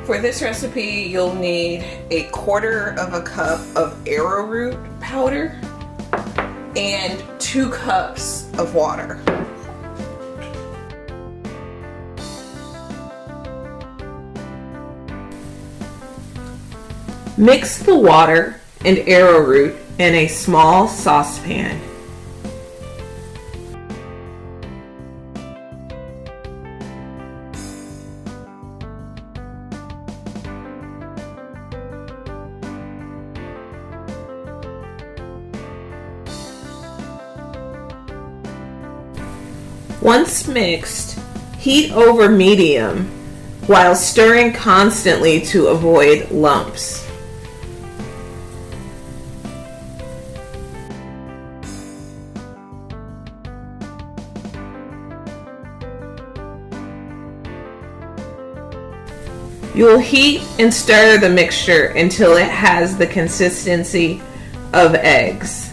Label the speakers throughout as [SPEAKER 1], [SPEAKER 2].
[SPEAKER 1] For this recipe, you'll need a quarter of a cup of arrowroot powder and 2 cups of water. Mix the water and arrowroot in a small saucepan. Once mixed, heat over medium while stirring constantly to avoid lumps. You'll heat and stir the mixture until it has the consistency of eggs.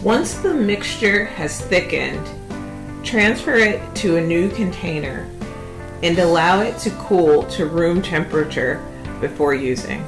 [SPEAKER 1] Once the mixture has thickened, transfer it to a new container and allow it to cool to room temperature before using.